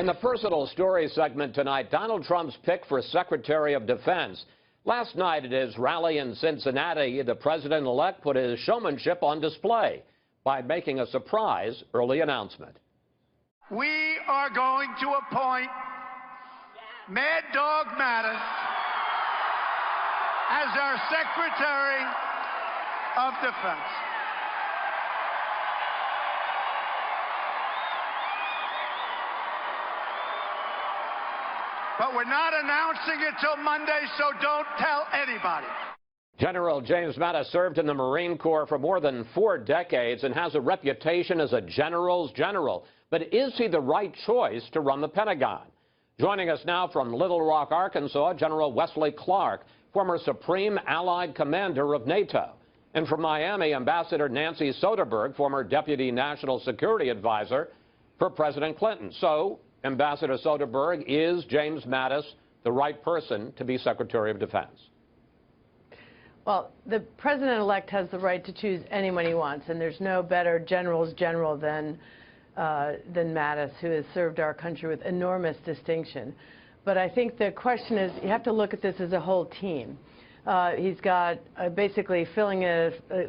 In the personal story segment tonight, Donald Trump's pick for Secretary of Defense. Last night at his rally in Cincinnati, the president-elect put his showmanship on display by making a surprise early announcement. We are going to appoint Mad Dog Mattis as our Secretary of Defense. But we're not announcing it till Monday, so don't tell anybody. General James Mattis served in the Marine Corps for more than 4 decades and has a reputation as a general's general. But is he the right choice to run the Pentagon? Joining us now from Little Rock, Arkansas, General Wesley Clark, former Supreme Allied Commander of NATO. And from Miami, Ambassador Nancy Soderberg, former Deputy National Security Advisor for President Clinton. So, Ambassador Soderberg, is James Mattis the right person to be Secretary of Defense? Well, the president-elect has the right to choose anyone he wants, and there's no better general's general than Mattis, who has served our country with enormous distinction. But I think the question is, you have to look at this as a whole team. He's got basically filling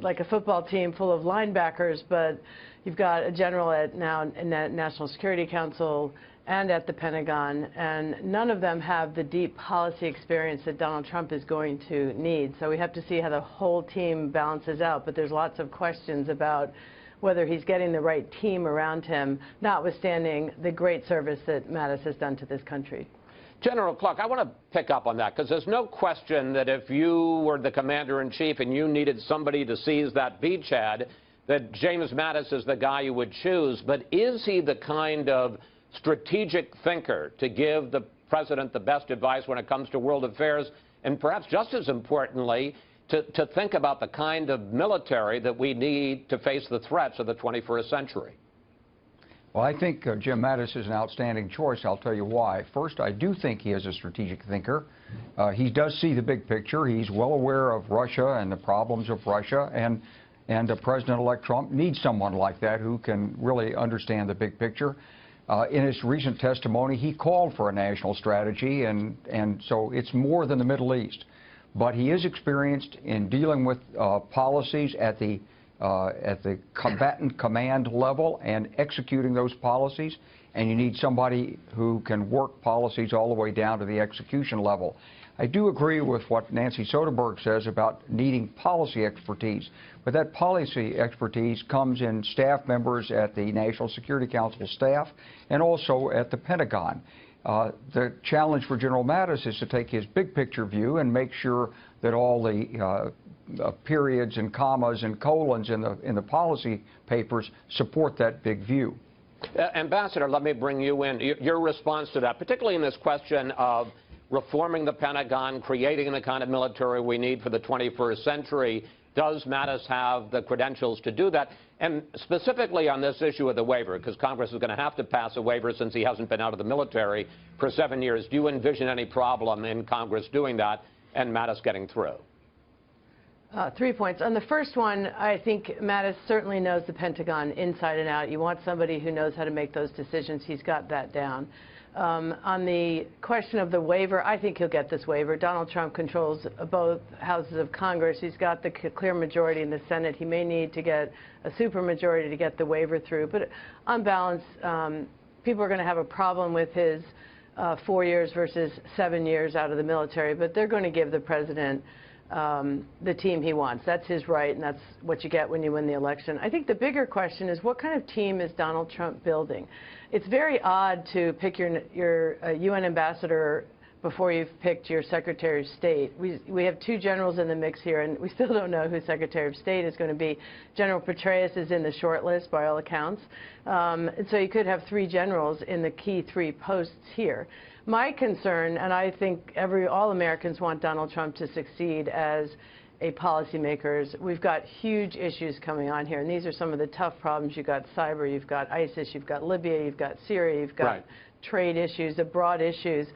like a football team full of linebackers, but you've got a general in the National Security Council and at the Pentagon, and none of them have the deep policy experience that Donald Trump is going to need. So we have to see how the whole team balances out, but there's lots of questions about whether he's getting the right team around him, notwithstanding the great service that Mattis has done to this country. General Clark, I want to pick up on that, because there's no question that if you were the commander-in-chief and you needed somebody to seize that beachhead, that James Mattis is the guy you would choose. But is he the kind of strategic thinker to give the president the best advice when it comes to world affairs, and perhaps just as importantly, to think about the kind of military that we need to face the threats of the 21st century? Well, I think Jim Mattis is an outstanding choice. I'll tell you why. First, I do think he is a strategic thinker. He does see the big picture. He's well aware of Russia and the problems of Russia, and President-elect Trump needs someone like that who can really understand the big picture. In his recent testimony, he called for a national strategy, and so it's more than the Middle East. But he is experienced in dealing with policies at the combatant command level and executing those policies, and you need somebody who can work policies all the way down to the execution level. I do agree with what Nancy Soderberg says about needing policy expertise, but that policy expertise comes in staff members at the National Security Council staff and also at the Pentagon. The challenge for General Mattis is to take his big picture view and make sure that all the periods and commas and colons in the policy papers support that big view. Ambassador, let me bring you in. Your response to that, particularly in this question of reforming the Pentagon, creating the kind of military we need for the 21st century. Does Mattis have the credentials to do that? And specifically on this issue of the waiver, because Congress is going to have to pass a waiver since he hasn't been out of the military for 7 years. Do you envision any problem in Congress doing that and Mattis getting through? 3 points. On the first one, I think Mattis certainly knows the Pentagon inside and out. You want somebody who knows how to make those decisions. He's got that down. On the question of the waiver, I think he'll get this waiver. Donald Trump controls both houses of Congress. He's got the clear majority in the Senate. He may need to get a supermajority to get the waiver through. But on balance, people are going to have a problem with his 4 years versus 7 years out of the military. But they're going to give the president the team he wants. That's his right, and that's what you get when you win the election. I think the bigger question is, what kind of team is Donald Trump building? It's very odd to pick your UN ambassador before you've picked your Secretary of State. We have 2 generals in the mix here, and we still don't know who Secretary of State is going to be. General Petraeus is in the short list by all accounts. And so you could have 3 generals in the key 3 posts here. My concern, and I think all Americans want Donald Trump to succeed as a policymaker, we've got huge issues coming on here, and these are some of the tough problems. You've got cyber, you've got ISIS, you've got Libya, you've got Syria, you've got trade issues, the broad issues.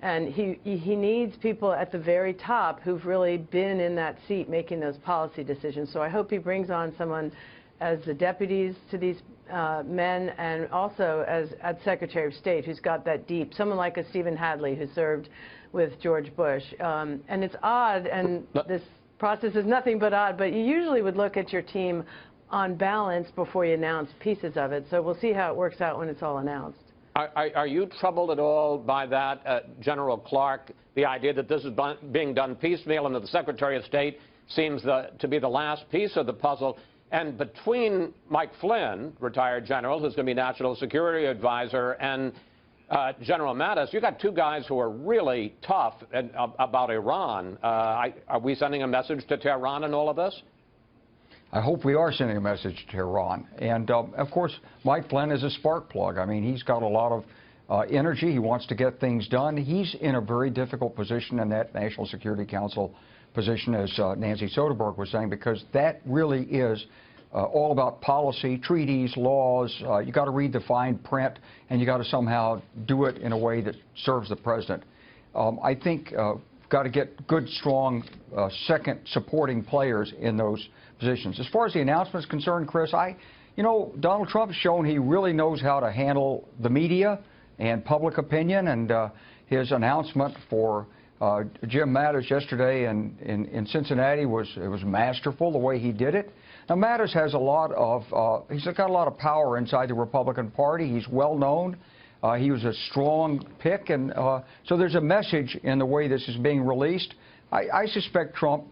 And he needs people at the very top who've really been in that seat making those policy decisions. So I hope he brings on someone as the deputies to these men, and also as Secretary of State, who's got that deep, someone like a Stephen Hadley who served with George Bush. And it's odd, and this process is nothing but odd, but you usually would look at your team on balance before you announce pieces of it. So we'll see how it works out when it's all announced. Are you troubled at all by that, General Clark, the idea that this is being done piecemeal and that the Secretary of State seems to be the last piece of the puzzle? And between Mike Flynn, retired general, who's going to be National Security Advisor, and General Mattis, you got two guys who are really tough about Iran. Are we sending a message to Tehran in all of this? I hope we are sending a message to Tehran. And, of course, Mike Flynn is a spark plug. I mean, he's got a lot of energy. He wants to get things done. He's in a very difficult position in that National Security Council position, as Nancy Soderberg was saying, because that really is all about policy, treaties, laws. You got to read the fine print, and you got to somehow do it in a way that serves the president. I think got to get good, strong, second supporting players in those positions. As far as the announcement is concerned, Chris, Donald Trump has shown he really knows how to handle the media and public opinion, and his announcement for Jim Mattis yesterday in Cincinnati was masterful the way he did it. Now Mattis has a lot of he's got a lot of power inside the Republican Party. He's well known. He was a strong pick, and so there's a message in the way this is being released. I suspect Trump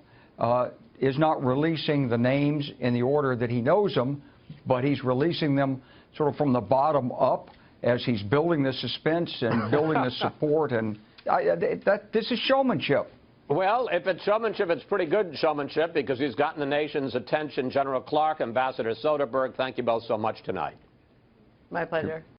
is not releasing the names in the order that he knows them, but he's releasing them sort of from the bottom up as he's building the suspense and building the support. And this is showmanship. Well, if it's showmanship, it's pretty good showmanship because he's gotten the nation's attention. General Clark, Ambassador Soderberg, thank you both so much tonight. My pleasure.